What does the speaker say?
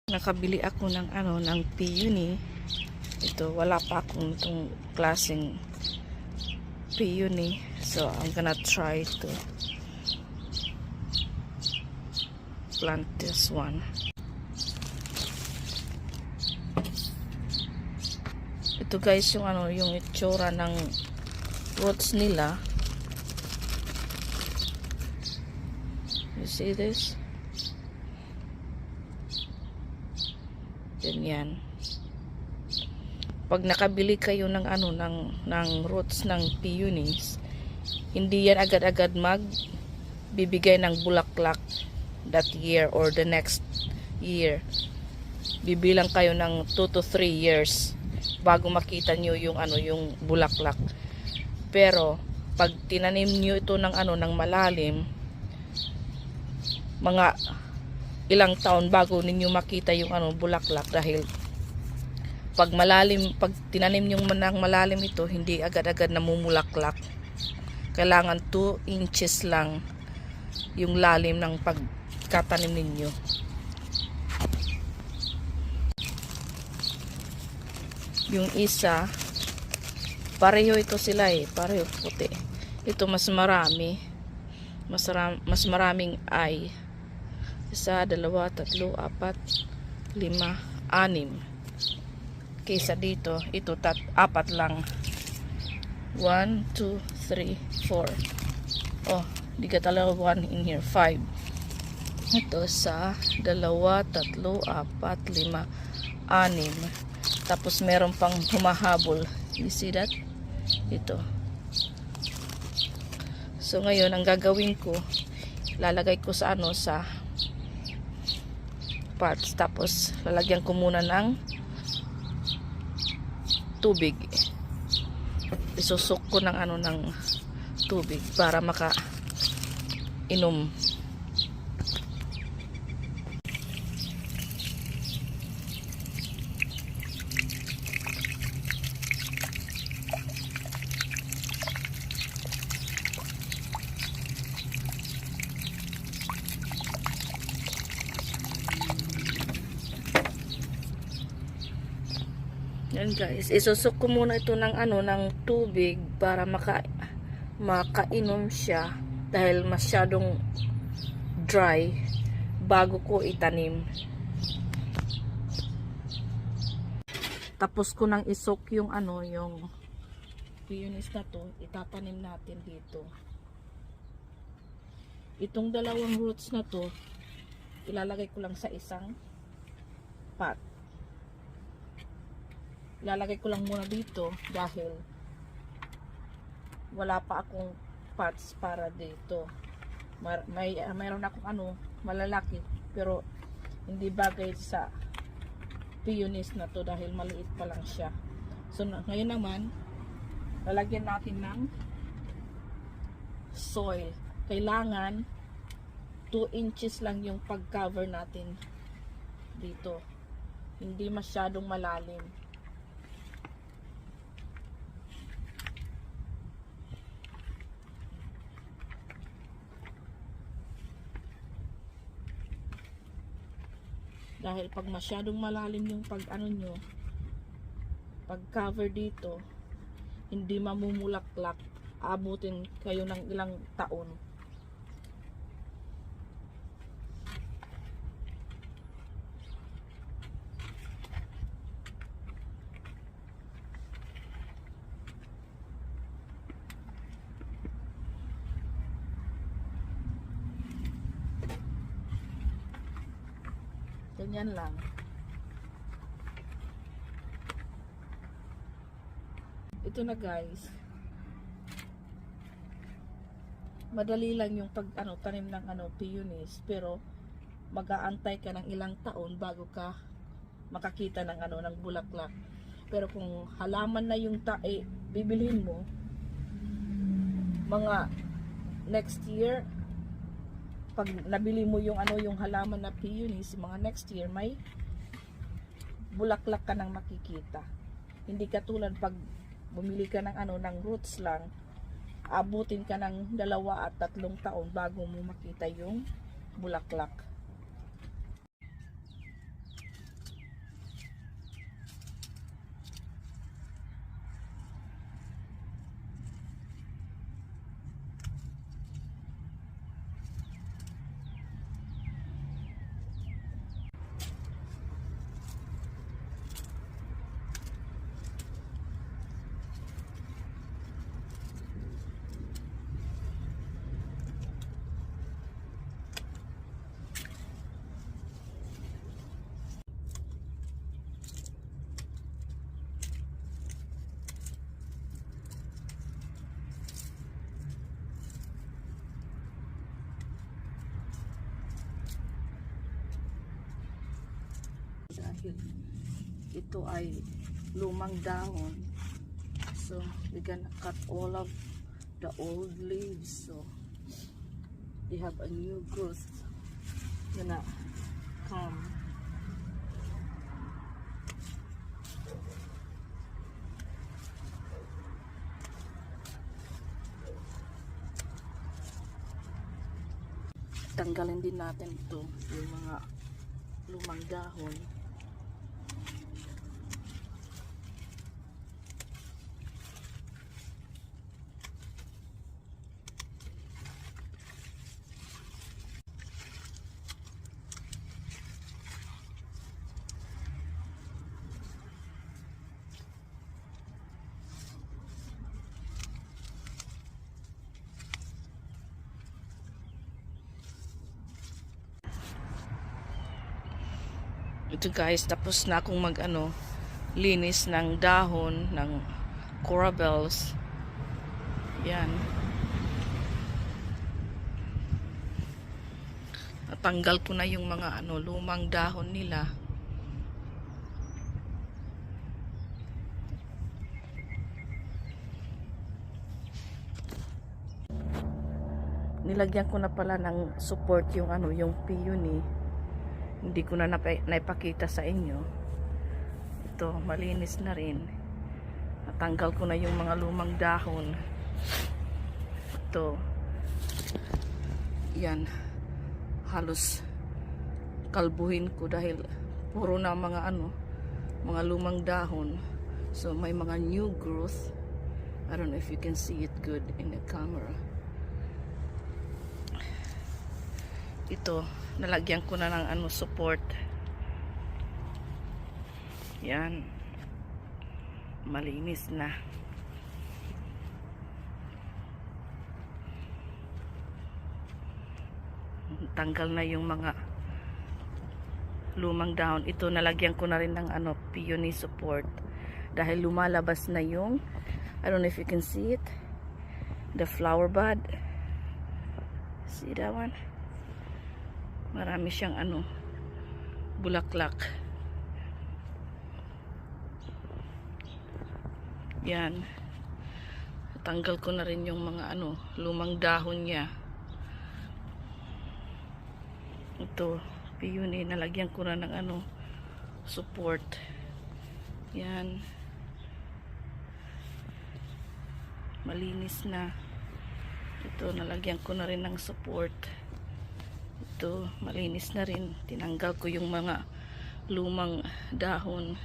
Nakabili ako ng ng peony. Ito wala pa akong itong klaseng peony. So I'm gonna try to plant this one. Ito guys yung yung itsura ng roots nila. You see this? Ganyan. Pag nakabili kayo ng ng roots ng peonies, hindi yan agad-agad bibigay ng bulaklak that year or the next year. Bibilang kayo ng 2 to 3 years bago makita nyo yung yung bulaklak. Pero pag tinanim nyo ito ng ng malalim, mga ilang taon bago ninyo makita yung bulaklak, dahil pag tinanim yung ng malalim ito, hindi agad-agad namumulaklak. Kailangan 2 inches lang yung lalim ng pagkatanim ninyo. Yung isa, pareho ito sila pareho puti. Ito mas marami. Mas maraming ay. 1, 2, 3, 4, 5, 6. Kaysa dito, ito 4 lang. 1, 2, 3, 4. Oh, di ka talaga 1 in here. 5. Ito 1, 2, 3, 4, 5, 6. Tapos meron pang humahabol. You see that? Ito. So ngayon, ang gagawin ko, lalagay ko sa sa pots, tapos lalagyan ko muna ng tubig. Isusok ko ng ng tubig para maka-inom. Yan guys, isusok ko muna ito ng ng tubig para makainom siya, dahil masyadong dry bago ko itanim. Tapos ko nang isok yung yung peonies na to, itatanim natin dito. Itong dalawang roots na to, ilalagay ko lang sa isang pot. Ilalagay ko lang muna dito dahil wala pa akong pots para dito. Mayroon akong malalaki, pero hindi bagay sa peonies na to dahil maliit pa lang siya. So ngayon naman, lalagyan natin ng soil. Kailangan 2 inches lang yung pag-cover natin dito. Hindi masyadong malalim. Dahil pag masyadong malalim yung pag-cover dito, hindi mamumulaklak. Abutin kayo ng ilang taon. Ganyan lang. Ito na guys. Madali lang yung tanim ng peonies, pero mag-aantay ka ng ilang taon bago ka makakita ng ng bulaklak. Pero kung halaman na yung bibilhin mo, mga next year, pag nabili mo yung yung halaman na peonies, mga next year may bulaklak ka nang makikita. Hindi katulad pag bumili ka ng ng roots lang, abutin ka ng 2 at 3 taon bago mo makita yung bulaklak. dahil ito ay lumang dahon. So we're gonna cut all of the old leaves, so they have a new growth gonna come. Tanggalin din natin ito, yung mga lumang dahon. Ito guys, tapos na akong linis ng dahon ng coral bells. Yan. Natanggal ko na yung mga lumang dahon nila. Nilagyan ko na pala ng support yung yung peony. Hindi ko na naipakita sa inyo. Ito, malinis na rin. Natanggal ko na yung mga lumang dahon. Ito. Yan. Halos kalbuhin ko dahil puro na mga mga lumang dahon. So may mga new growth. I don't know if you can see it good in the camera. Ito, nalagyan ko na ng support. Yan. Malinis na. Tanggal na yung mga lumang dahon. Ito, nalagyan ko na rin ng peony support. Dahil lumalabas na yung, I don't know if you can see it, the flower bud. See that one? Marami siyang bulaklak. Yan. Tanggal ko na rin yung mga lumang dahon niya. Ito, peony, nalagyan ko na ng support. Yan. Malinis na. Ito, nalagyan ko na rin ng support. Ito, malinis na rin. Tinanggal ko yung mga lumang dahon.